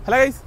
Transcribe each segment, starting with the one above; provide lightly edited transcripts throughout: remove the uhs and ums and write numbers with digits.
Hello guys,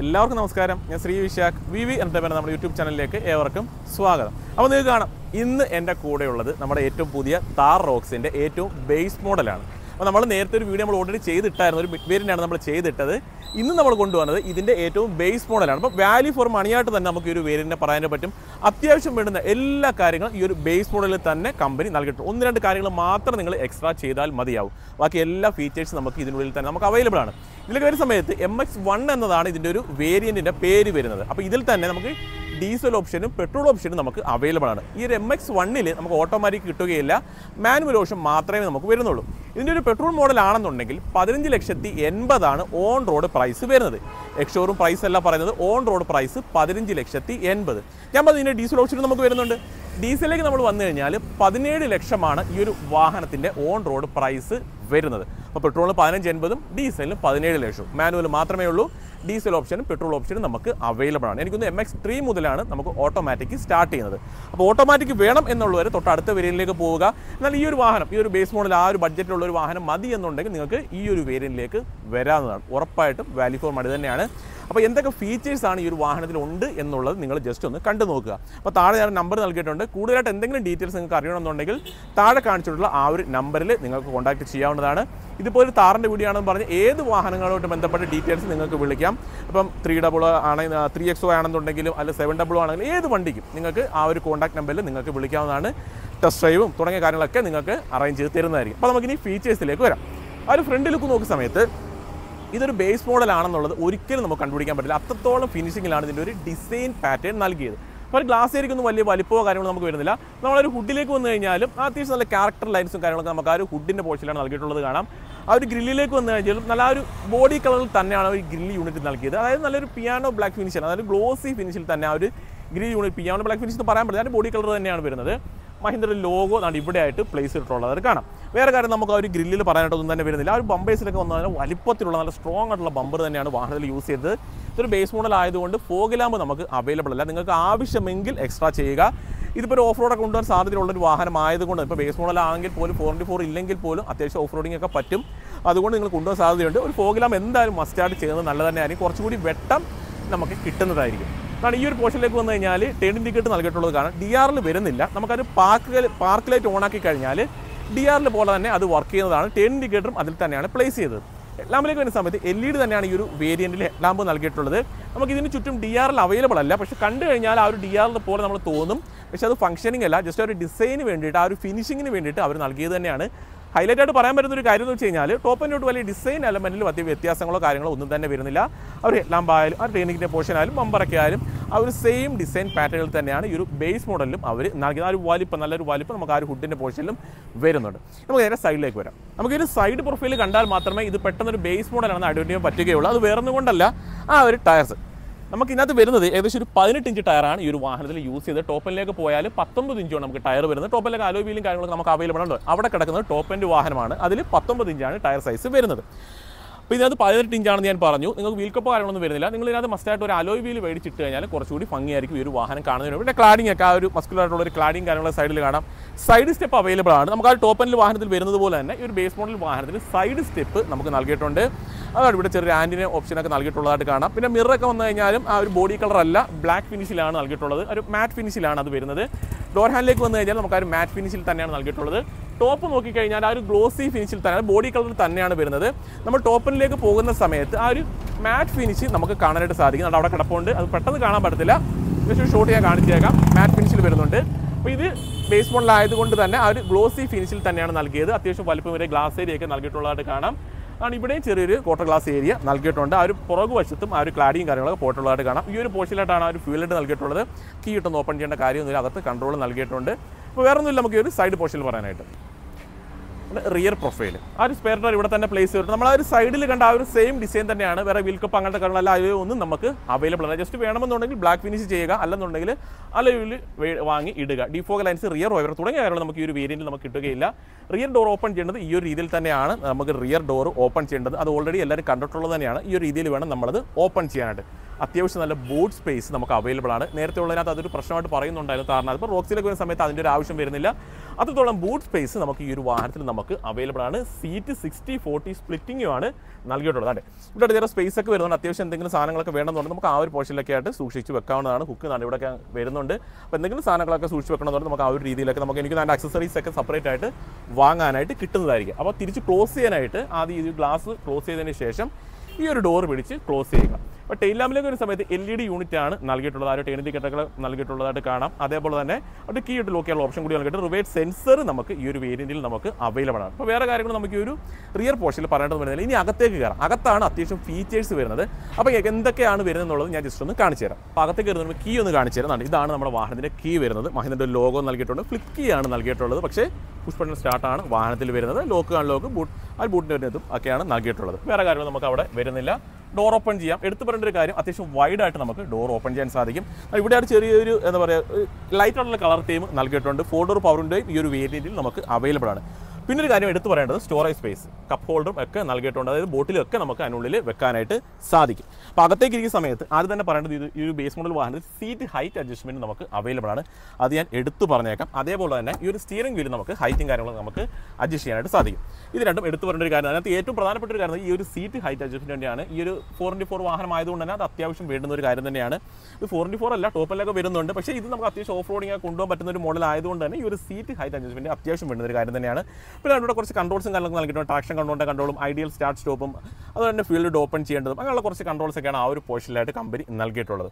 എല്ലാവർക്കും നമസ്കാരം. ഞാൻ ശ്രീ വിശാഖ് VV എന്റർടൈൻമെന്റ് നമ്മുടെ യൂട്യൂബ് ചാനലിലേക്ക് ഏവർക്കും സ്വാഗതം. അപ്പോൾ നിങ്ങൾക്ക് കാണാം, ഇന്ന് എൻ്റെ കൂടെയുള്ളത് നമ്മുടെ ഏറ്റവും പുതിയ താർ റോക്സിൻ്റെ ഏറ്റവും ബേസ് മോഡലാണ്. അപ്പോൾ നമ്മൾ നേരത്തെ ഒരു വീഡിയോ നമ്മൾ ഓൾറെഡി ചെയ്തിട്ടായിരുന്നു, ഒരു മിഡ് വേരിയൻ്റാണ് നമ്മൾ ചെയ്തിട്ടത്. ഇന്ന് നമ്മൾ കൊണ്ടുവന്നത് ഇതിൻ്റെ ഏറ്റവും ബേസ് മോഡലാണ്. അപ്പോൾ വാല്യൂ ഫോർ മണിയായിട്ട് തന്നെ നമുക്ക് ഈ ഒരു വേരിയൻറ്റിനെ പറയാൻ പറ്റും. അത്യാവശ്യം വേണ്ടുന്ന എല്ലാ കാര്യങ്ങളും ഈ ഒരു ബേസ് മോഡലിൽ തന്നെ കമ്പനി നൽകിയിട്ടുണ്ട്. 1-2 കാര്യങ്ങൾ മാത്രം നിങ്ങൾ എക്സ്ട്രാ ചെയ്താൽ മതിയാവും. ബാക്കി എല്ലാ ഫീച്ചേഴ്സും നമുക്ക് ഇതിനുള്ളിൽ തന്നെ നമുക്ക് അവൈലബിൾ ആണ്. ഇതിലേക്ക് വരുന്ന സമയത്ത് MX1 എന്നതാണ് ഇതിൻ്റെ ഒരു വേരിയൻറ്റിൻ്റെ പേര് വരുന്നത്. അപ്പോൾ ഇതിൽ തന്നെ നമുക്ക് ഡീസൽ ഓപ്ഷനും പെട്രോൾ ഓപ്ഷനും നമുക്ക് അവൈലബിൾ ആണ്. ഈ ഒരു MX1 നമുക്ക് ഓട്ടോമാറ്റിക് കിട്ടുകയില്ല, മാനുവൽ ഓപ്ഷൻ മാത്രമേ നമുക്ക് വരുന്നുള്ളൂ. ഇതിൻ്റെ ഒരു പെട്രോൾ മോഡൽ ആണെന്നുണ്ടെങ്കിൽ 15,80,000 ഓൺ റോഡ് പ്രൈസ് വരുന്നത്. എക്സ്ഷോറൂം പ്രൈസ് അല്ല പറയുന്നത്, ഓൺ റോഡ് പ്രൈസ് 15,80,000. ഞാൻ പറഞ്ഞ ഇതിൻ്റെ ഡീസൽ ഓപ്ഷൻ നമുക്ക് വരുന്നുണ്ട്. ഡീസലിലേക്ക് നമ്മൾ വന്നു കഴിഞ്ഞാൽ 17 ലക്ഷമാണ് ഈ ഒരു വാഹനത്തിൻ്റെ ഓൺ റോഡ് പ്രൈസ് വരുന്നത്. അപ്പോൾ പെട്രോളിന് 15,80,000, ഡീസലിന് 17 ലക്ഷവും. മാനുവൽ മാത്രമേ ഉള്ളൂ. ഡീസൽ ഓപ്ഷനും പെട്രോൾ ഓപ്ഷനും നമുക്ക് അവൈലബിൾ ആണ്. എനിക്കൊന്ന് MX3 മുതലാണ് നമുക്ക് ഓട്ടോമാറ്റിക് സ്റ്റാർട്ട് ചെയ്യുന്നത്. അപ്പോൾ ഓട്ടോമാറ്റിക് വേണം എന്നുള്ളവർ തൊട്ടടുത്ത വേരിയൻറ്റിലേക്ക് പോവുക. എന്നാൽ ഈ ഒരു വാഹനം, ഈ ഒരു ബേസ് മോഡൽ ആ ഒരു ബഡ്ജറ്റിലുള്ള ഒരു വാഹനം മതി എന്നുണ്ടെങ്കിൽ നിങ്ങൾക്ക് ഈ ഒരു വേരിയൻറ്റിലേക്ക് വരാവുന്നതാണ്. ഉറപ്പായിട്ടും വാല്യൂ ഫോർ മണി തന്നെയാണ്. അപ്പോൾ എന്തൊക്കെ ഫീച്ചേഴ്സാണ് ഈ ഒരു വാഹനത്തിൽ ഉണ്ട് എന്നുള്ളത് നിങ്ങൾ ജസ്റ്റ് ഒന്ന് കണ്ടു നോക്കുക. അപ്പോൾ താഴെ ഞാൻ നമ്പർ നൽകിയിട്ടുണ്ട്. കൂടുതലായിട്ട് എന്തെങ്കിലും ഡീറ്റെയിൽസ് നിങ്ങൾക്ക് അറിയണമെന്നുണ്ടെങ്കിൽ താഴെ കാണിച്ചിട്ടുള്ള ആ ഒരു നമ്പറിൽ നിങ്ങൾക്ക് കോൺടാക്ട് ചെയ്യാവുന്നതാണ്. ഇതിപ്പോൾ ഒരു താറിൻ്റെ വീഡിയോ ആണെന്ന് പറഞ്ഞ് ഏത് വാഹനങ്ങളുമായിട്ട് ബന്ധപ്പെട്ട ഡീറ്റെയിൽസ് നിങ്ങൾക്ക് വിളിക്കാം. അപ്പം 300 ആണെങ്കിൽ 3XO ആണെന്നുണ്ടെങ്കിലും അല്ല 700 ആണെങ്കിലും ഏത് വണ്ടിക്കും നിങ്ങൾക്ക് ആ ഒരു കോൺടാക്ട് നമ്പറിൽ നിങ്ങൾക്ക് വിളിക്കാവുന്നതാണ്. ടെസ്റ്റ് ഡ്രൈവും തുടങ്ങിയ കാര്യങ്ങളൊക്കെ നിങ്ങൾക്ക് അറേഞ്ച് ചെയ്ത് തരുന്നതായിരിക്കും. അപ്പോൾ നമുക്കിനി ഫീച്ചേഴ്സിലേക്ക് വരാം. ആ ഒരു ഫ്രണ്ട് ലുക്ക് നോക്കുന്ന സമയത്ത് ഇതൊരു ബേസ് മോഡലാണെന്നുള്ളത് ഒരിക്കലും നമുക്ക് കണ്ടുപിടിക്കാൻ പറ്റില്ല. അത്രത്തോളം ഫിനിഷിങ്ങിലാണ് ഇതിൻ്റെ ഒരു ഡിസൈൻ പാറ്റേൺ നൽകിയത്. അപ്പോൾ ഗ്ലാസ് ഏരിയൊന്നും വലിയ വലിപ്പമോ കാര്യങ്ങളോ നമുക്ക് വരുന്നില്ല. നമ്മളൊരു ഹുഡിലേക്ക് വന്നു കഴിഞ്ഞാലും അത്യാവശ്യം നല്ല ക്യാരക്ടർ ലൈൻസും കാര്യങ്ങളൊക്കെ നമുക്ക് ആ ഒരു ഹുഡിൻ്റെ പോർഷനിലാണ് നൽകിയിട്ടുള്ളത് കാണാം. ആ ഒരു ഗ്രില്ലിലേക്ക് വന്നു കഴിഞ്ഞാലും നല്ല ഒരു ബോഡി കളറിൽ തന്നെയാണ് ഒരു ഗ്രില്ല് യൂണിറ്റ് നൽകിയത്. അതായത് നല്ലൊരു പിയാനോ ബ്ലാക്ക് ഫിനിഷാണ്, അതായത് ഗ്ലോസി ഫിനിഷിൽ തന്നെ ആ ഒരു grill unit, piano black finish എന്ന് പറയാൻ പറ്റില്ല, അതിൻ്റെ ബോഡി കളർ തന്നെയാണ് വരുന്നത്. മഹീന്ദ്ര ലോഗോ ആണ് ഇവിടെ ആയിട്ട് പ്ലേസ് ചെയ്തിട്ടുള്ളത് കാണാം. വേറെ കാര്യം നമുക്ക് ആ ഒരു ഗ്രില്ലിൽ പറയാനായിട്ടൊന്നും തന്നെ വരുന്നില്ല. ആ ഒരു ബമ്പേഴ്സിലൊക്കെ വന്നാൽ വലിപ്പത്തിലുള്ള നല്ല സ്ട്രോങ് ആയിട്ടുള്ള ബമ്പർ തന്നെയാണ് വാഹനത്തിൽ യൂസ് ചെയ്തത്. ഇതൊരു ബേസ് മോഡൽ ആയതുകൊണ്ട് ഫോഗ് ലാമ്പ് നമുക്ക് അവൈലബിൾ അല്ല. നിങ്ങൾക്ക് ആവശ്യമെങ്കിൽ എക്സ്ട്രാ ചെയ്യുക. ഇതിപ്പോൾ ഒരു ഓഫ് റോഡൊക്കെ കൊണ്ടുവരാൻ സാധ്യതയുള്ളൊരു വാഹനമായതുകൊണ്ട് ഇപ്പോൾ ബേസ് മോഡൽ ആണെങ്കിൽ പോലും 4x4 ഇല്ലെങ്കിൽ പോലും അത്യാവശ്യം ഓഫ് റോഡിംഗ് ഒക്കെ പറ്റും. അതുകൊണ്ട് നിങ്ങൾ കൊണ്ടുപോകാൻ സാധ്യതയുണ്ട്. ഒരു ഫോഗ് ലാമ്പ് എന്തായാലും മസ്റ്റായിട്ട് ചെയ്യുന്നത് നല്ലത് തന്നെയായിരിക്കും. കുറച്ചുകൂടി വെട്ടം നമുക്ക് കിട്ടുന്നതായിരിക്കും. കാരണം ഈ ഒരു പോർഷനിലേക്ക് വന്നു കഴിഞ്ഞാൽ ടേൺ ഇൻഡിക്കേറ്റർ നൽകിയിട്ടുള്ളത് കാരണം DRL വരുന്നില്ല. നമുക്കത് പാർക്ക് ലൈറ്റ് ഓണാക്കി കഴിഞ്ഞാൽ DRL പോലെ തന്നെ അത് വർക്ക് ചെയ്യുന്നതാണ്. ടേൺ ഇൻഡിക്കേറ്ററും അതിൽ തന്നെയാണ് പ്ലേസ് ചെയ്തത്. ലാമ്പിലേക്ക് വരുന്ന സമയത്ത് LED തന്നെയാണ് ഈ ഒരു വേരിയൻറ്റിൽ ലാമ്പ് നൽകിയിട്ടുള്ളത്. നമുക്ക് ഇതിന് ചുറ്റും DRL അവൈലബിൾ അല്ല. പക്ഷേ കണ്ടു കഴിഞ്ഞാൽ ആ ഒരു DRL പോലെ നമ്മൾ തോന്നും. പക്ഷേ അത് ഫംഗ്ഷനിങ് അല്ല, ജസ്റ്റ് ഒരു ഡിസൈന് വേണ്ടിയിട്ട്, ആ ഒരു ഫിനിഷിങ്ങിന് വേണ്ടിയിട്ട് അവർ നൽകിയത് തന്നെയാണ്. ഹൈലൈറ്റ് ആയിട്ട് പറയാൻ പറ്റുന്ന ഒരു കാര്യം എന്ന് വെച്ച് കഴിഞ്ഞാൽ ടോപ്പ് ആൻഡ് വലിയ ഡിസൈൻ എലമെൻറ്റിൽ വലിയ വ്യത്യാസങ്ങളോ കാര്യങ്ങളോ ഒന്നും തന്നെ വരുന്നില്ല. അവർ ലാമ്പായാലും ആ ട്രെയിനിങ്ങിൻ്റെ പോർഷൻ ആയാലും ബമ്പറൊക്കെ ആയാലും ആ ഒരു സെയിം ഡിസൈൻ പാറ്റേണിൽ തന്നെയാണ് ഈ ഒരു ബേസ് മോഡലിലും അവർ നൽകിയത്. ആ ഒരു വലിപ്പം, നല്ലൊരു വലിപ്പം നമുക്ക് ആ ഒരു ഹുഡിൻ്റെ പോർഷനിലും വരുന്നുണ്ട്. നമുക്ക് നേരെ സൈഡിലേക്ക് വരാം. നമുക്ക് ഈ ഒരു സൈഡ് പ്രൊഫൈൽ കണ്ടാൽ മാത്രമേ ഇത് പെട്ടെന്നൊരു ബേസ് മോഡലാണെന്ന് ഐഡൻറ്റിഫൈ ചെയ്യാൻ പറ്റുകയുള്ളൂ. അത് വേറൊന്നും കൊണ്ടല്ല, ആ ഒരു ടയർസ് നമുക്ക് ഇതിനകത്ത് വരുന്നത് ഏകദേശം ഒരു 18 ഇഞ്ച് ടയറാണ് ഈ ഒരു വാഹനത്തിൽ യൂസ് ചെയ്ത്. ടോപ്പിലേക്ക് പോയാൽ 19 ഇഞ്ചാണ് നമുക്ക് ടയർ വരുന്നത്. ടോപ്പിലേക്ക് അലോയ് വീലും കാര്യങ്ങളൊക്കെ നമുക്ക് അവൈലബിൾ ആണ്. അവിടെ കിടക്കുന്നത് ടോപ്പ് എൻഡ് വാഹനമാണ്. അതിൽ 19 ഇഞ്ചാണ് ടയർ സൈസ് വരുന്നത്. അപ്പോൾ ഇതിനകത്ത് 18 ഇഞ്ചാണെന്ന് ഞാൻ പറഞ്ഞു. നിങ്ങൾക്ക് വീൽ കപ്പോ കാര്യങ്ങളൊന്നും വരുന്നില്ല. നിങ്ങൾ ഇതിനകത്ത് മസ്റ്റായിട്ട് ഒരു അലോയ് വീൽ മേടിച്ചിട്ട് കഴിഞ്ഞാൽ കുറച്ചുകൂടി ഭംഗിയായിരിക്കും ഈ ഒരു വാഹനം കാണുന്നതിന്. പിന്നെ ക്ലാഡിംഗ് ഒക്കെ ആ ഒരു മസ്കുലർ ആയിട്ടുള്ള ഒരു ക്ലാഡിംഗ് കാര്യങ്ങളെ സൈഡിൽ കാണാം. സൈഡ് സ്റ്റെപ്പ് അവൈലബിൾ ആണ്. നമുക്ക് ആ ടോപ്പ് എൻഡ് വാഹനത്തിൽ വരുന്നത് പോലെ തന്നെ ഈ ഒരു ബേസ് മോഡൽ വാഹനത്തിൽ സൈഡ് സ്റ്റെപ്പ് നമുക്ക് നൽകിയിട്ടുണ്ട്. അതാണ് ഇവിടെ ചെറിയ ആൻറ്റിന ഓപ്ഷനൊക്കെ നൽകിയിട്ടുള്ളതായിട്ട് കാണാം. പിന്നെ മിററൊക്കെ വന്നു കഴിഞ്ഞാലും ആ ഒരു ബോഡി കളർ അല്ല, ബ്ലാക്ക് ഫിനിഷിലാണ് നൽകിയിട്ടുള്ളത്. ഒരു മാറ്റ് ഫിനിഷിലാണ് അത് വരുന്നത്. ഡോർ ഹാൻഡിലേക്ക് വന്നു കഴിഞ്ഞാൽ നമുക്ക് ആ ഒരു മാറ്റ് ഫിനിഷിൽ തന്നെയാണ് നൽകിയിട്ടുള്ളത്. ടോപ്പ് നോക്കിക്കഴിഞ്ഞാൽ ആ ഒരു ഗ്ലോസി ഫിനിഷിൽ തന്നെ, ബോഡി കളറിൽ തന്നെയാണ് വരുന്നത്. നമ്മൾ ടോപ്പിലേക്ക് പോകുന്ന സമയത്ത് ആ ഒരു മാറ്റ് ഫിനിഷ് നമുക്ക് കാണാനായിട്ട് സാധിക്കും. അത് അവിടെ കിടപ്പുണ്ട്. അത് പെട്ടെന്ന് കാണാൻ പറ്റത്തില്ല. ജസ്റ്റ് ഷോട്ട് ഞാൻ കാണിച്ചേക്കാം. മാറ്റ് ഫിനിഷിൽ വരുന്നുണ്ട്. അപ്പോൾ ഇത് ബേസ് മോഡലായതുകൊണ്ട് തന്നെ ആ ഒരു ഗ്ലോസി ഫിനിഷിൽ തന്നെയാണ് നൽകിയത്. അത്യാവശ്യം വലിപ്പം വരെ ഗ്ലാസ് ഏരിയയൊക്കെ നൽകിയിട്ടുള്ളതായിട്ട് കാണാം. ആണ് ഇവിടെയും ചെറിയൊരു ക്വാർട്ടർ ഗ്ലാസ് ഏരിയ നൽകിയിട്ടുണ്ട്. ആ ഒരു പുറകു വശത്തും ആ ഒരു ക്ലാഡിയും കാര്യങ്ങളൊക്കെ പോയിട്ടുള്ളതായിട്ട് കാണാം. ഈ ഒരു പോർഷനിലായിട്ടാണ് ആ ഒരു ഫ്യൂൽ ലൈറ്റ് നൽകിയിട്ടുള്ളത്. കീ ഇട്ടൊന്ന് ഓപ്പൺ ചെയ്യേണ്ട കാര്യമൊന്നുമില്ല. അകത്ത് കൺട്രോൾ നൽകിയിട്ടുണ്ട്. അപ്പോൾ വേറെ ഒന്നുമില്ല നമുക്ക് ഈ ഒരു സൈഡ് പോർഷനിൽ പറയാനായിട്ട്. റിയർ പ്രൊഫൈൽ ആ ഒരു സ്പെയർ ടയർ ഇവിടെ തന്നെ പ്ലേസ് ചെയ്തിട്ട് നമ്മൾ ആ ഒരു സൈഡിൽ കണ്ട ആ ഒരു സെയിം ഡിസൈൻ തന്നെയാണ്. വേറെ വീൽ കപ്പ് അങ്ങനത്തെ കാര്യങ്ങളല്ല ഒന്നും നമുക്ക് അവൈലബിൾ അല്ല. ജസ്റ്റ് വേണമെന്നുണ്ടെങ്കിൽ ബ്ലാക്ക് ഫിനിഷ് ചെയ്യുക, അല്ലെന്നുണ്ടെങ്കിൽ അലോയിൽ വാങ്ങി ഇടുക. ഡിഫോഗ് ലൈൻസ്, റിയർ വൈവർ തുടങ്ങിയ കാര്യങ്ങൾ നമുക്ക് ഈ ഒരു വേരിയൻറ്റിൽ നമുക്ക് കിട്ടുകയില്ല. റിയർ ഡോർ ഓപ്പൺ ചെയ്യേണ്ടത് ഈ ഒരു രീതിയിൽ തന്നെയാണ്. നമുക്ക് റിയർ ഡോർ ഓപ്പൺ ചെയ്യേണ്ടത് അത് ഓൾറെഡി എല്ലാവരും കണ്ടിട്ടുള്ളത് തന്നെയാണ്. ഈ ഒരു രീതിയിൽ വേണം നമ്മളത് ഓപ്പൺ ചെയ്യാനായിട്ട്. അത്യാവശ്യം നല്ല ബൂട്ട് സ്പേസ് നമുക്ക് അവൈലബിൾ ആണ്. നേരത്തെ ഉള്ളതിനകത്ത് അതൊരു പ്രശ്നമായിട്ട് പറയുന്നുണ്ടായിരുന്നു. കാരണം അതിപ്പോൾ റോക്സിലേക്ക് വരുന്ന സമയത്ത് അതിൻ്റെ ഒരു ആവശ്യം വരുന്നില്ല. അത്രത്തോളം ബൂട്ട് സ്പേസ് നമുക്ക് ഈ ഒരു വാഹനത്തിൽ നമുക്ക് അവൈലബിൾ ആണ്. സീറ്റ് 60-40 സ്പ്ലിറ്റിംഗുമാണ് നൽകിയിട്ടുള്ളത്. അതെ, ഇവിടെ ചെറിയ സ്പേസ് ഒക്കെ വരുന്നുണ്ട്. അത്യാവശ്യം എന്തെങ്കിലും സാധനങ്ങളൊക്കെ വേണമെന്നുണ്ടെങ്കിൽ നമുക്ക് ആ ഒരു പോർഷനിലൊക്കെ ആയിട്ട് സൂക്ഷിച്ച് വെക്കാവുന്നതാണ്. ഹുക്ക് ഇവിടെയൊക്കെ വരുന്നുണ്ട്. അപ്പോൾ എന്തെങ്കിലും സാധനങ്ങളൊക്കെ സൂക്ഷിച്ച് വെക്കണമെന്നുണ്ടെങ്കിൽ നമുക്ക് ആ ഒരു രീതിയിലൊക്കെ നമുക്ക് എനിക്ക് അതിൻ്റെ അക്സസറീസ് ഒക്കെ സെപ്പറേറ്റ് ആയിട്ട് വാങ്ങാനായിട്ട് കിട്ടുന്നതായിരിക്കും. അപ്പോൾ തിരിച്ച് ക്ലോസ് ചെയ്യാനായിട്ട് ആദ്യം ഈ ഗ്ലാസ് ക്ലോസ് ചെയ്തതിന് ശേഷം ഈ ഒരു ഡോർ പിടിച്ച് ക്ലോസ് ചെയ്യുക. അപ്പോൾ ടെയിൽ ലാമ്പിലേക്ക് ഒരു സമയത്ത് LED യൂണിറ്റ് ആണ് നൽകിയിട്ടുള്ളത്. ആ ഒരു ടെയിൽ ഇൻഡിക്കേറ്ററുകൾ നൽകിയിട്ടുള്ളതായിട്ട് കാണാം. അതേപോലെ തന്നെ ഒരു കീ ഇട്ട് ലോക്ക് ചെയ്യാനുള്ള ഓപ്ഷൻ കൂടി നൽകിയിട്ട് റിവേഴ്സ് സെൻസർ നമുക്ക് ഈ ഒരു വേരിയൻറ്റിൽ നമുക്ക് അവൈലബിൾ ആണ്. അപ്പോൾ വേറെ കാര്യങ്ങൾ നമുക്ക് ഈ ഒരു റിയർ പോർഷനിൽ പറയേണ്ടത് വരുന്നില്ല. ഇനി അകത്തേക്ക് കയറാം. അകത്താണ് അത്യാവശ്യം ഫീച്ചേഴ്സ് വരുന്നത്. അപ്പോൾ എന്തൊക്കെയാണ് വരുന്നത് എന്നുള്ളത് ഞാൻ ജസ്റ്റ് ഒന്ന് കാണിച്ചു തരാം. അപ്പോൾ അകത്തേക്ക് കയറുന്ന കീ ഒന്ന് കാണിച്ചു തരാം. ഇതാണ് നമ്മുടെ വാഹനത്തിൻ്റെ കീ വരുന്നത്. മഹീന്ദ്രയുടെ ലോഗോ നൽകിയിട്ടുണ്ട്. ഫ്ലിപ്പ് കീ ആണ് നൽകിയിട്ടുള്ളത്. പക്ഷേ പുഷ് ബട്ടൺ സ്റ്റാർട്ടാണ് വാഹനത്തിൽ വരുന്നത്. ലോക്ക് ആണ് ലോക്ക്, ബൂട്ടിൻ്റെ വരുന്നതും ഒക്കെയാണ് നൽകിയിട്ടുള്ളത്. വേറെ കാര്യങ്ങൾ നമുക്ക് അവിടെ വരുന്നില്ല. ഡോർ ഓപ്പൺ ചെയ്യാം. എടുത്തു പറയേണ്ട ഒരു കാര്യം, അത്യാവശ്യം വൈഡായിട്ട് നമുക്ക് ഡോർ ഓപ്പൺ ചെയ്യാൻ സാധിക്കും. ഇവിടെയാണ് ചെറിയൊരു എന്താ പറയുക ലൈറ്റായിട്ടുള്ള കളർ തീം നൽകിയിട്ടുണ്ട്. 4 ഡോർ പവർ വിൻഡോയും ഈ ഒരു വേരിയൻറ്റിൽ നമുക്ക് അവൈലബിൾ ആണ്. പിന്നെ ഒരു കാര്യം എടുത്തു പറയേണ്ടത് സ്റ്റോറേജ് സ്പേസ്, കപ്പ് ഹോൾഡറും ഒക്കെ നൽകിയിട്ടുണ്ട്. അതായത് ബോട്ടിലൊക്കെ നമുക്ക് അതിനുള്ളിൽ വെക്കാനായിട്ട് സാധിക്കും. അപ്പോൾ അകത്തേക്ക് ഇരിക്കുന്ന സമയത്ത് ആദ്യം തന്നെ പറയേണ്ടത് ഈ ഒരു ബേസ് മോഡൽ വാഹനത്തിൽ സീറ്റ് ഹൈറ്റ് അഡ്ജസ്റ്റ്മെൻറ്റ് നമുക്ക് അവൈലബിൾ ആണ്. അത് ഞാൻ എടുത്തു പറഞ്ഞേക്കാം. അതേപോലെ തന്നെ ഈ ഒരു സ്റ്റിയറിംഗ് വീല് നമുക്ക് ഹൈറ്റും കാര്യങ്ങളും നമുക്ക് അഡ്ജസ്റ്റ് ചെയ്യാനായിട്ട് സാധിക്കും. ഇത് രണ്ടും എടുത്തു പറയേണ്ട ഒരു കാര്യം. അതിനകത്ത് ഏറ്റവും പ്രധാനപ്പെട്ട ഒരു കാര്യം ഈ ഒരു സീറ്റ് ഹൈറ്റ് അഡ്ജസ്റ്റ്മെൻറ്റാണ്. ഈ ഒരു 4x4 വാഹനമായതുകൊണ്ട് തന്നെ അത് അത്യാവശ്യം വേണ്ടുന്ന ഒരു കാര്യം തന്നെയാണ്. ഇത് 4x4 അല്ല, ടോപ്പിലൊക്കെ വരുന്നുണ്ട്. പക്ഷേ ഇത് നമുക്ക് അത്യാവശ്യം ഓഫ് റോഡിംഗ് കൊണ്ടുപോകാൻ പറ്റുന്ന ഒരു മോഡൽ ആയതുകൊണ്ട് തന്നെ ഈ ഒരു സീറ്റ് ഹൈറ്റ് അഡ്ജസ്റ്റ്മെൻറ്റ് അത്യാവശ്യം വേണ്ടുന്ന ഒരു കാര്യം തന്നെയാണ്. പിന്നെ അവിടെ കുറച്ച് കൺട്രോൾസും കാര്യങ്ങളൊക്കെ നൽകിയിട്ടുണ്ട്. ട്രാക്ഷൻ കൺട്രോളിൻ്റെ കൺട്രോളും ഐഡിയൽ സ്റ്റാർട്ട് സ്റ്റോപ്പും അതുപോലെ തന്നെ ഫീൽഡ് ഓപ്പൺ ചെയ്യേണ്ടതും അങ്ങനെയുള്ള കുറച്ച് കൺട്രോൾസൊക്കെയാണ് ആ ഒരു പോർഷനിലായിട്ട് കമ്പനി നൽകിയിട്ടുള്ളത്.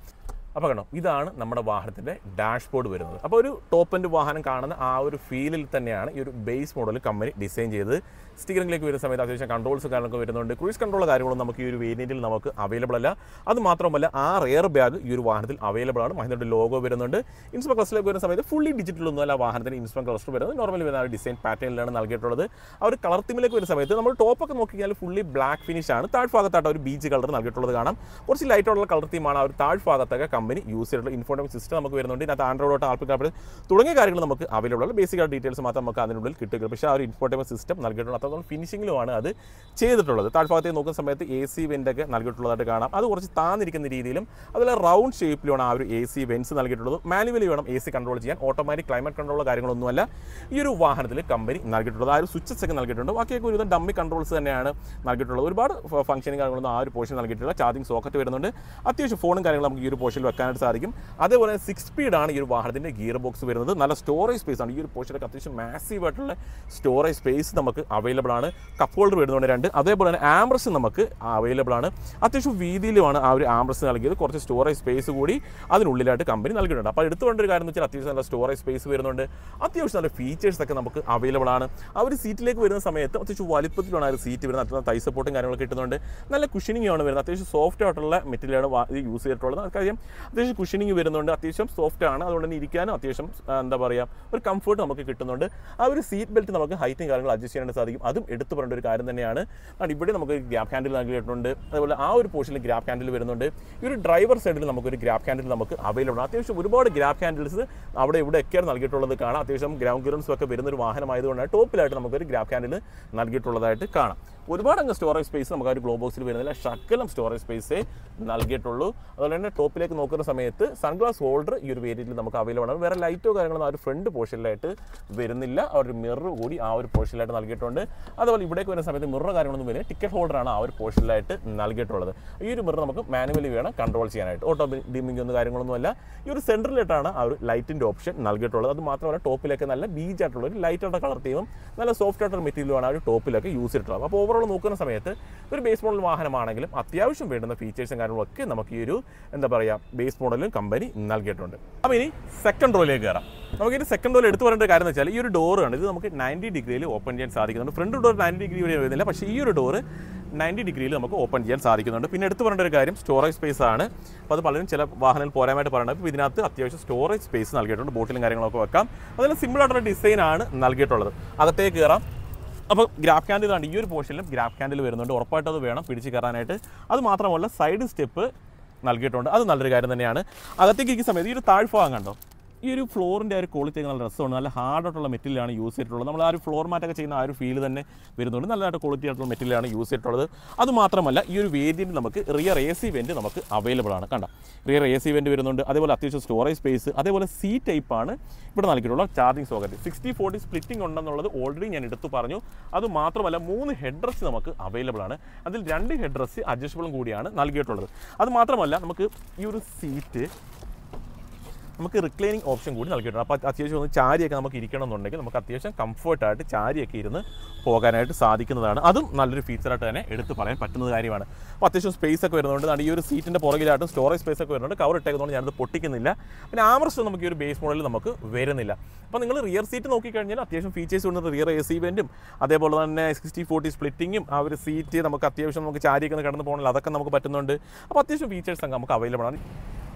അപ്പോൾ കണ്ടോ, ഇതാണ് നമ്മുടെ വാഹനത്തിൻ്റെ ഡാഷ്ബോർഡ് വരുന്നത്. അപ്പോൾ ഒരു ടോപ്പ് എൻഡ് വാഹനം കാണുന്ന ആ ഒരു ഫീലിൽ തന്നെയാണ് ഈ ഒരു ബേസ് മോഡൽ കമ്പനി ഡിസൈൻ ചെയ്തത്. സ്റ്റിയറിംഗിലേക്ക് വരുന്ന സമയത്ത് അത്യാവശ്യം കൺട്രോൾസ് കാര്യങ്ങളൊക്കെ വരുന്നുണ്ട്. ക്രൂയിസ് കൺട്രോൾ കാര്യങ്ങളും നമുക്ക് ഈ ഒരു വേരിയൻറ്റിൽ നമുക്ക് അവൈലബിൾ അല്ല. അത് മാത്രമല്ല ആ എയർ ബാഗ് ഈ ഒരു വാഹനത്തിൽ അവൈലബിൾ ആണ്. മഹീന്ദ്രയുടെ ലോഗോ വരുന്നുണ്ട്. ഇൻസ്ട്രുമെന്റ് ക്ലസ്റ്ററിലേക്ക് വരുന്ന സമയത്ത് ഫുള്ളി ഡിജിറ്റൽ ഒന്നും അല്ല വാഹനത്തിന് ഇൻസ്ട്രുമെന്റ് ക്ലസ്റ്റർ വരുന്നത്. നോർമലി വരുന്ന ആ ഡിസൈൻ പാറ്റേണിലാണ് നൽകിയിട്ടുള്ളത്. ആ ഒരു കളർ തീമിലേക്ക് വരുന്ന സമയത്ത് നമ്മൾ ടോപ്പൊക്കെ നോക്കിയാൽ ഫുള്ളി ബ്ലാക്ക് ഫിനിഷ് ആണ്. താഴ്ഭാഗത്തായിട്ട് ഒരു ബീച്ച് കളർ നൽകിയിട്ടുള്ളത് കാണാം. കുറച്ച് ലൈറ്റുള്ള കളർ തീമാണ് ആ ഒരു താഴ്ഭാഗത്തൊക്കെ കമ്പനി യൂസ് ചെയ്തിട്ടുള്ള ഇൻഫോർമേഷൻ സിസ്റ്റം നമുക്ക് വരുന്നുണ്ട്. ഇതിനകത്ത് ആൻഡ്രോയിഡ് ആപ്പിൾ കാർഡ് തുടങ്ങിയ കാര്യങ്ങൾ നമുക്ക് അവൈലബിൾ ആണ്. ബേസിക് ആയിട്ട് ഡീറ്റെയിൽസ് മാത്രം നമുക്ക് അതിനുള്ളിൽ കിട്ടുക. പക്ഷേ ആ ഒരു ഇൻഫോർമേഷൻ സിസ്റ്റം നൽകിയിട്ടുള്ള അത്രത്തോളം ഫിനിഷിംഗിലുമാണ് അത് ചെയ്തിട്ടുള്ളത്. താഴ്ഭാഗത്തേക്ക് നോക്കുന്ന സമയത്ത് AC വെൻ്റൊക്കെ നൽകിയിട്ടുള്ളതായിട്ട് കാണാം. അത് കുറച്ച് താന്നിരിക്കുന്ന രീതിയിലും അതുപോലെ റൗണ്ട് ഷേപ്പിലുമാണ് ആ ഒരു AC വെൻസ് നൽകിയിട്ടുള്ളത്. മാനുവലി വേണം AC കൺട്രോൾ ചെയ്യാൻ. ഓട്ടോമാറ്റിക് ക്ലൈമറ്റ് കൺട്രോൾ കാര്യങ്ങളൊന്നുമല്ല ഈ ഒരു വാഹനത്തിൽ കമ്പനി നൽകിയിട്ടുള്ളത്. ആ ഒരു സ്വിച്ചസ് ഒക്കെ നൽകിയിട്ടുണ്ട്. ബാക്കിയൊക്കെ ഒരു ഡമ്മി കൺട്രോൾസ് തന്നെയാണ് നൽകിയിട്ടുള്ളത്. ഒരുപാട് ഫംഗ്ഷനും കാര്യങ്ങളൊന്നും ആ ഒരു പോർഷൻ നൽകിയിട്ടില്ല. ചാർജിങ് സോക്കറ്റ് വരുന്നുണ്ട്. അത്യാവശ്യം ഫോണും കാര്യങ്ങളും നമുക്ക് ഈ ഒരു പോർഷനിൽ വെക്കാനായിട്ട് സാധിക്കും. അതേപോലെ 6 സ്പീഡാണ് ഈ ഒരു വാഹനത്തിൻ്റെ ഗിയർ ബോക്സ് വരുന്നത്. നല്ല സ്റ്റോറേജ് സ്പേസ് ആണ്. ഈ ഒരു പോർഷനിലൊക്കെ അത്യാവശ്യം മാസീവ് ആയിട്ടുള്ള സ്റ്റോറേജ് സ്പേസ് നമുക്ക് അവൈലബിൾ ആണ്. കപ്പ് ഹോൾഡർ വരുന്നുണ്ട് 2. അതേപോലെ തന്നെ ആംബ്രസ് നമുക്ക് അവൈലബിൾ ആണ്. അത്യാവശ്യം വീതിയിലുമാണ് ആ ഒരു ആംബ്രസ് നൽകിയത്. കുറച്ച് സ്റ്റോറേജ് സ്പേസ് കൂടി അതിനുള്ളിലായിട്ട് കമ്പനി നൽകിയിട്ടുണ്ട്. അപ്പോൾ എടുത്തു കൊണ്ടൊരു കാര്യം എന്ന് വെച്ചാൽ അത്യാവശ്യം നല്ല സ്റ്റോറേജ് സ്പേസ് വരുന്നുണ്ട്. അത്യാവശ്യം നല്ല ഫീച്ചേഴ്സ് ഒക്കെ നമുക്ക് അവൈലബിൾ ആണ്. ആ ഒരു സീറ്റിലേക്ക് വരുന്ന സമയത്ത് അത്യാവശ്യം വലിപ്പത്തിലാണ് ആ ഒരു സീറ്റ് വരുന്നത്. അത്യാവശ്യം തൈ സപ്പോർട്ടും കാര്യങ്ങളൊക്കെ കിട്ടുന്നുണ്ട്. നല്ല കുഷനിങ് ആണ് വരുന്നത്. അത്യാവശ്യം സോഫ്റ്റ് ആയിട്ടുള്ള മെറ്റീരിയലാണ് ഇത് യൂസ് ചെയ്തിട്ടുള്ളത്. കാര്യം അത്യാവശ്യം കുഷനിങ് വരുന്നുണ്ട്. അത്യാവശ്യം സോഫ്റ്റ് ആണ്. അതുകൊണ്ട് തന്നെ ഇരിക്കാനും അത്യാവശ്യം എന്താ പറയുക ഒരു കംഫർട്ട് നമുക്ക് കിട്ടുന്നുണ്ട്. ആ ഒരു സീറ്റ് ബെൽറ്റ് നമുക്ക് ഹൈറ്റും കാര്യങ്ങൾ അഡ്ജസ്റ്റ് ചെയ്യാനായിട്ട് സാധിക്കും. അതും എടുത്തു പറയേണ്ട ഒരു കാര്യം തന്നെയാണ്. ഇവിടെ നമുക്ക് ഗ്രാബ് ഹാൻഡിൽ നൽകിയിട്ടുണ്ട്. അതുപോലെ ആ ഒരു പോർഷനിൽ ഗ്രാബ് ഹാൻഡിൽ വരുന്നുണ്ട്. ഈ ഒരു ഡ്രൈവർ സൈഡിൽ നമുക്കൊരു ഗ്രാബ് ഹാൻഡിൽ നമുക്ക് അവൈലബിൾ ആണ്. അത്യാവശ്യം ഒരുപാട് ഗ്രാബ് ഹാൻഡിൽസ് അവിടെ ഇവിടെയൊക്കെയാണ് നൽകിയിട്ടുള്ളത് കാണാം. അത്യാവശ്യം ഗ്രൗണ്ട് ക്ലിയറൻസും ഒക്കെ വരുന്ന ഒരു വാഹനമായതുകൊണ്ടാണ് ടോപ്പിലായിട്ട് നമുക്കൊരു ഗ്രാബ് ഹാൻഡിൽ നൽകിയിട്ടുള്ളതായിട്ട് കാണാം. ഒരുപാട് അങ്ങ് സ്റ്റോറേജ് സ്പേസ് നമുക്ക് ആ ഒരു ഗ്ലോ ബോക്സിൽ വരുന്നില്ല. ശകലം സ്റ്റോറേജ് സ്പേസേ നൽകിയിട്ടുള്ളൂ. അതുപോലെ തന്നെ ടോപ്പിലേക്ക് നോക്കുന്ന സമയത്ത് സൺഗ്ലാസ് ഹോൾഡർ ഈ ഒരു വേരിയൻറ്റിൽ നമുക്ക് അവൈലബിൾ ആണ്. വേറെ ലൈറ്റോ കാര്യങ്ങളൊന്നും ആ ഒരു ഫ്രണ്ട് പോർഷനിലായിട്ട് വരുന്നില്ല. ആ ഒരു മിറർ കൂടി ആ ഒരു പോർഷനിലായിട്ട് നൽകിയിട്ടുണ്ട്. അതുപോലെ ഇവിടേക്ക് വരുന്ന സമയത്ത് മിറർ കാര്യങ്ങളൊന്നും വരുന്നത് ടിക്കറ്റ് ഹോൾഡറാണ് ആ ഒരു പോർഷനിലായിട്ട് നൽകിയിട്ടുള്ളത്. ഈ ഒരു മിറർ നമുക്ക് മാനുവലി വേണം കൺട്രോൾ ചെയ്യാനായിട്ട്. ഓട്ടോ ഡിമ്മിംഗ് ഒന്നും കാര്യങ്ങളൊന്നുമല്ല. ഈ ഒരു സെൻറ്ററിലായിട്ടാണ് ആ ഒരു ലൈറ്റിൻ്റെ ഓപ്ഷൻ നൽകിയിട്ടുള്ളത്. അത് മാത്രമല്ല ടോപ്പിലൊക്കെ നല്ല ബീജായിട്ടുള്ള ഒരു ലൈറ്റായിട്ടുള്ള കളർ തീമും നല്ല സോഫ്റ്റ് ആയിട്ടുള്ള മെറ്റീരിയലുമാണ് ആ ഒരു ടോപ്പിലൊക്കെ യൂസ് ചെയ്തിട്ടുള്ളത്. അപ്പോൾ ഓവറോൾ നോക്കുന്ന സമയത്ത് ഒരു ബേസ് മോഡൽ വാഹനമാണെങ്കിലും അത്യാവശ്യം വേണ്ടുന്ന ഫീച്ചേഴ്സും കാര്യങ്ങളൊക്കെ നമുക്ക് ഈ ഒരു എന്താ പറയുക ബേസ് മോഡലും കമ്പനി നൽകിയിട്ടുണ്ട്. അപ്പോൾ ഇനി സെക്കൻഡ് റോയിലേക്ക് കയറാം. നമുക്ക് ഈ സെക്കൻഡ് റോയിൽ എടുത്തു പറയേണ്ട കാര്യം എന്ന് വെച്ചാൽ ഈ ഒരു ഡോറാണ്. ഇത് നമുക്ക് 90 ഡിഗ്രിയിൽ ഓപ്പൺ ചെയ്യാൻ സാധിക്കുന്നുണ്ട്. ഫ്രണ്ട് ഡോർ 90 ഡിഗ്രി വരെ വരുന്നില്ല. പക്ഷേ ഈ ഒരു ഡോറ് 90 ഡിഗ്രിയിൽ നമുക്ക് ഓപ്പൺ ചെയ്യാൻ സാധിക്കുന്നുണ്ട്. പിന്നെ എടുത്തു പറയേണ്ട ഒരു കാര്യം സ്റ്റോറേജ് സ്പേസ് ആണ്. അപ്പോൾ അത് പലരും ചില വാഹനങ്ങൾ പോരാമായിട്ട് പറയുന്നത്. അപ്പോൾ ഇതിനകത്ത് അത്യാവശ്യം സ്റ്റോറേജ് സ്പേസ് നൽകിയിട്ടുണ്ട്. ബോട്ടിലും കാര്യങ്ങളൊക്കെ വെക്കാം. അതിൽ സിമ്പിളായിട്ടുള്ള ഡിസൈനാണ് നൽകിയിട്ടുള്ളത്. അകത്തേക്ക് കയറാം. അപ്പോൾ ഗ്രാബ് ഹാൻഡിൽ ആണ്. ഈ ഒരു പോർഷനിലും ഗ്രാബ് ഹാൻഡിൽ വരുന്നുണ്ട്. ഉറപ്പായിട്ടും അത് വേണം പിടിച്ച് കയറാനായിട്ട്. അത് മാത്രമല്ല സൈഡ് സ്റ്റെപ്പ് നൽകിയിട്ടുണ്ട്. അത് നല്ലൊരു കാര്യം തന്നെയാണ്. അകത്തേക്ക് ഇരിക്കുന്ന സമയത്ത് ഈ ഒരു താഴ്ഭാഗം കണ്ടോ, ഈ ഒരു ഫ്ലോറിൻ്റെ ആ ഒരു ക്വാളിറ്റി നല്ല രസമാണ്. നല്ല ഹാർഡായിട്ടുള്ള മെറ്റീരിയലാണ് യൂസ് ചെയ്തിട്ടുള്ളത്. നമ്മൾ ആ ഒരു ഫ്ലോർ മാറ്റൊക്കെ ചെയ്യുന്ന ആ ഒരു ഫീൽ തന്നെ വരുന്നുണ്ട്. നല്ലതായിട്ട് ക്വാളിറ്റി ആയിട്ടുള്ള മെറ്റീരിയലാണ് യൂസ് ചെയ്തിട്ടുള്ളത്. അതുമാത്രമല്ല ഈ ഒരു വേരിയൻറ്റ് നമുക്ക് റിയർ AC വെൻറ്റ് നമുക്ക് അവൈലബിൾ ആണ്. കണ്ട റിയർ AC വെൻറ്റ് വരുന്നുണ്ട്. അതേപോലെ അത്യാവശ്യം സ്റ്റോറേജ് സ്പേസ്, അതേപോലെ C ടൈപ്പാണ് ഇവിടെ നൽകിയിട്ടുള്ള ചാർജിങ് സോക്കറ്റ്. 60/40 സ്പ്ലിറ്റിംഗ് ഉണ്ടെന്നുള്ളത് ഓൾറെഡി ഞാൻ എടുത്തു പറഞ്ഞു. അതുമാത്രമല്ല 3 ഹെഡ് റെസ്റ്റ് നമുക്ക് അവൈലബിൾ ആണ്. അതിൽ 2 ഹെഡ് റെസ്റ്റ് അഡ്ജസ്റ്റബിളും കൂടിയാണ് നൽകിയിട്ടുള്ളത്. അതുമാത്രമല്ല നമുക്ക് ഈ ഒരു സീറ്റ് നമുക്ക് റിക്ലൈനിങ് ഓപ്ഷൻ കൂടി നൽകിയിട്ടുണ്ട്. അപ്പോൾ അത്യാവശ്യം ഒന്ന് ചാരിയൊക്കെ നമുക്ക് ഇരിക്കണമെന്നുണ്ടെങ്കിൽ നമുക്ക് അത്യാവശ്യം കംഫർട്ടായിട്ട് ചാരിയൊക്കെ ഇരുന്ന് പോകാനായിട്ട് സാധിക്കുന്നതാണ്. അതും നല്ലൊരു ഫീച്ചറായിട്ട് തന്നെ എടുത്ത് പറയാൻ പറ്റുന്ന കാര്യമാണ്. അപ്പോൾ അത്യാവശ്യം സ്പേസ് ഒക്കെ വരുന്നുണ്ട്. ഈ ഒരു സീറ്റിൻ്റെ പുറകിലായിട്ടും സ്റ്റോറേജ് സ്പേസ് ഒക്കെ വരുന്നുണ്ട്. കവർ ഇട്ടേക്കുന്നതുകൊണ്ട് ഞാനത് പൊട്ടിക്കുന്നില്ല. പിന്നെ ആംറസ്റ്റ് നമുക്ക് ഈ ഒരു ബേസ് മോഡലിൽ നമുക്ക് വരുന്നില്ല. അപ്പോൾ നിങ്ങൾ റിയർ സീറ്റ് നോക്കിക്കഴിഞ്ഞാൽ അത്യാവശ്യം ഫീച്ചേഴ്സ് ഉണ്ട്. റിയർ AC വെൻറ്റും അതേപോലെ തന്നെ 60/40 സ്പ്ലിറ്റിങ്ങും ആ ഒരു സീറ്റ് നമുക്ക് അത്യാവശ്യം നമുക്ക് ചാരിയൊക്കെ കടന്ന് പോകണമെങ്കിൽ അതൊക്കെ നമുക്ക് പറ്റുന്നുണ്ട്. അപ്പോൾ അത്യാവശ്യം ഫീച്ചേഴ്സ് ഒക്കെ നമുക്ക് അവൈലബിൾ ആണ്.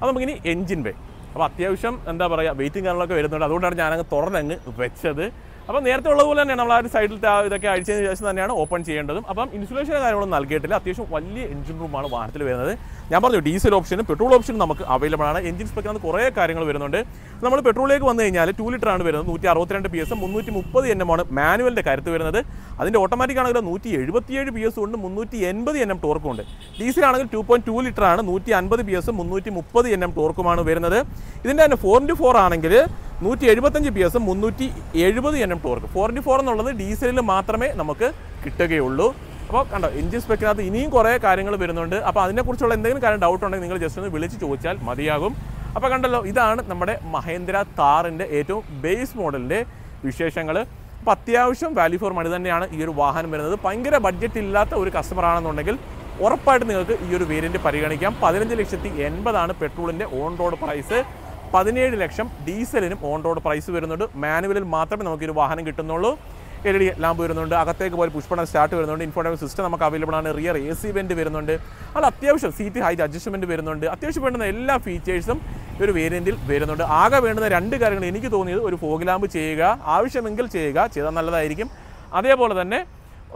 അത് നമുക്കിനി എഞ്ചിൻ ബേ, അപ്പോൾ അത്യാവശ്യം എന്താ പറയുക വെയിറ്റിംഗ് കാര്യങ്ങളൊക്കെ വരുന്നുണ്ട്. അതുകൊണ്ടാണ് ഞാനങ്ങ് തുറന്നങ്ങ് വെച്ചത്. അപ്പോൾ നേരത്തെ ഉള്ളതുപോലെ തന്നെയാണ് നമ്മൾ ആ ഒരു സൈഡിലത്തെ ഇതൊക്കെ അഴിച്ചതിന് ശേഷം തന്നെയാണ് ഓപ്പൺ ചെയ്യേണ്ടതും. അപ്പം ഇൻസുലേഷൻ കാര്യങ്ങളൊന്നും നൽകിയിട്ടില്ല. അത്യാവശ്യം വലിയ എഞ്ചിൻ റൂമാണ് വാഹനത്തിൽ വരുന്നത്. ഞാൻ പറഞ്ഞു ഡീസൽ ഓപ്ഷനും പെട്രോൾ ഓപ്ഷനും നമുക്ക് അവൈലബിൾ ആണ്. എഞ്ചിൻ സ്പെക്കിനകത്ത് കുറേ കാര്യങ്ങൾ വരുന്നുണ്ട്. നമ്മൾ പെട്രോളിലേക്ക് വന്നു കഴിഞ്ഞാൽ 2 ലിറ്റർ ആണ് വരുന്നത്. 162 PS, 330 Nm ആണ് മാനുവലിൻ്റെ കരുത്ത് വരുന്നത്. അതിൻ്റെ ഓട്ടോമാറ്റിക് ആണെങ്കിൽ 177 PS ഉണ്ട്, 380 Nm ടോർക്കും ഉണ്ട്. ഡീസൽ ആണെങ്കിൽ 2.2 ലിറ്റർ ആണ്, 150 PS, 330 Nm ടോർക്കുമാണ് വരുന്നത്. ഇതിൻ്റെ തന്നെ 4x4 ആണെങ്കിൽ 175 PS, 370 Nm ടോർക്ക്. 4x4 എന്നുള്ളത് ഡീസലിൽ മാത്രമേ നമുക്ക് കിട്ടുകയുള്ളൂ. അപ്പോൾ കണ്ടോ എഞ്ചിൻ സ്പെക്കിനകത്ത് ഇനിയും കുറേ കാര്യങ്ങൾ വരുന്നുണ്ട്. അപ്പോൾ അതിനെക്കുറിച്ചുള്ള എന്തെങ്കിലും കാര്യം ഡൗട്ട് ഉണ്ടെങ്കിൽ നിങ്ങൾ ജസ്റ്റ് ഒന്ന് വിളിച്ച് ചോദിച്ചാൽ മതിയാകും. അപ്പോൾ കണ്ടല്ലോ, ഇതാണ് നമ്മുടെ മഹേന്ദ്ര താറിൻ്റെ ഏറ്റവും ബേസ് മോഡലിൻ്റെ വിശേഷങ്ങൾ. അപ്പോൾ അത്യാവശ്യം വാല്യൂ ഫോർ മണി തന്നെയാണ് ഈ ഒരു വാഹനം വരുന്നത്. ഭയങ്കര ബഡ്ജറ്റ് ഇല്ലാത്ത ഒരു കസ്റ്റമർ ആണെന്നുണ്ടെങ്കിൽ ഉറപ്പായിട്ട് നിങ്ങൾക്ക് ഈ ഒരു വേരിയൻറ്റ് പരിഗണിക്കാം. 15,80,000 പെട്രോളിൻ്റെ ഓൺ റോഡ് പ്രൈസ്, 17 ലക്ഷം ഡീസലിനും ഓൺ റോഡ് പ്രൈസ് വരുന്നുണ്ട്. മാനുവലിൽ മാത്രമേ നമുക്കൊരു വാഹനം കിട്ടുന്നുള്ളൂ. LED ലാമ്പ് വരുന്നുണ്ട്. അകത്തേക്ക് പോയി പുഷ്പണം സ്റ്റാർട്ട് വരുന്നുണ്ട്. ഇൻഫോർട്ടൈൻമെന്റ് സിസ്റ്റം നമുക്ക് അവൈലബിൾ ആണ്. റിയർ AC വെൻറ്റ് വരുന്നുണ്ട്. അത് അത്യാവശ്യം സീറ്റ് ഹൈറ്റ് അഡ്ജസ്റ്റ്മെൻറ്റ് വരുന്നുണ്ട്. അത്യാവശ്യം വേണ്ടുന്ന എല്ലാ ഫീച്ചേഴ്സും ഒരു വേരിയൻറ്റിൽ വരുന്നുണ്ട്. ആകെ വേണ്ടുന്ന 2 കാര്യങ്ങൾ എനിക്ക് തോന്നിയത് ഒരു ഫോഗ് ലാമ്പ് ചെയ്യുക, ആവശ്യമെങ്കിൽ ചെയ്യുക, ചെയ്താൽ നല്ലതായിരിക്കും. അതേപോലെ തന്നെ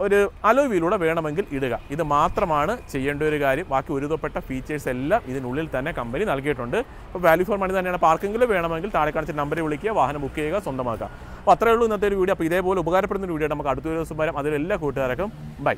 ഒരു അലോയ് വീലൂടെ വേണമെങ്കിൽ ഇടുക. ഇത് മാത്രമാണ് ചെയ്യേണ്ട ഒരു കാര്യം. ബാക്കി ഒരുവിധപ്പെട്ട ഫീച്ചേഴ്സ് എല്ലാം ഇതിനുള്ളിൽ തന്നെ കമ്പനി നൽകിയിട്ടുണ്ട്. അപ്പോൾ വാല്യൂ ഫോർ മണി തന്നെയാണ്. പാർക്കിങ്ങിൽ വേണമെങ്കിൽ താഴെ കാണിച്ച നമ്പറിൽ വിളിക്കുക, വാഹനം ബുക്ക് ചെയ്യുക, സ്വന്തമാക്കുക. അപ്പോൾ അത്രയേ ഉള്ളൂ ഇന്നത്തെ ഒരു വീഡിയോ. അപ്പോൾ ഇതേപോലെ ഉപകാരപ്പെടുന്ന ഒരു വീഡിയോ നമുക്ക് അടുത്തൊരു ദിവസം വരാം. അതിലെല്ലാ കൂട്ടുകാർക്കും ബൈ.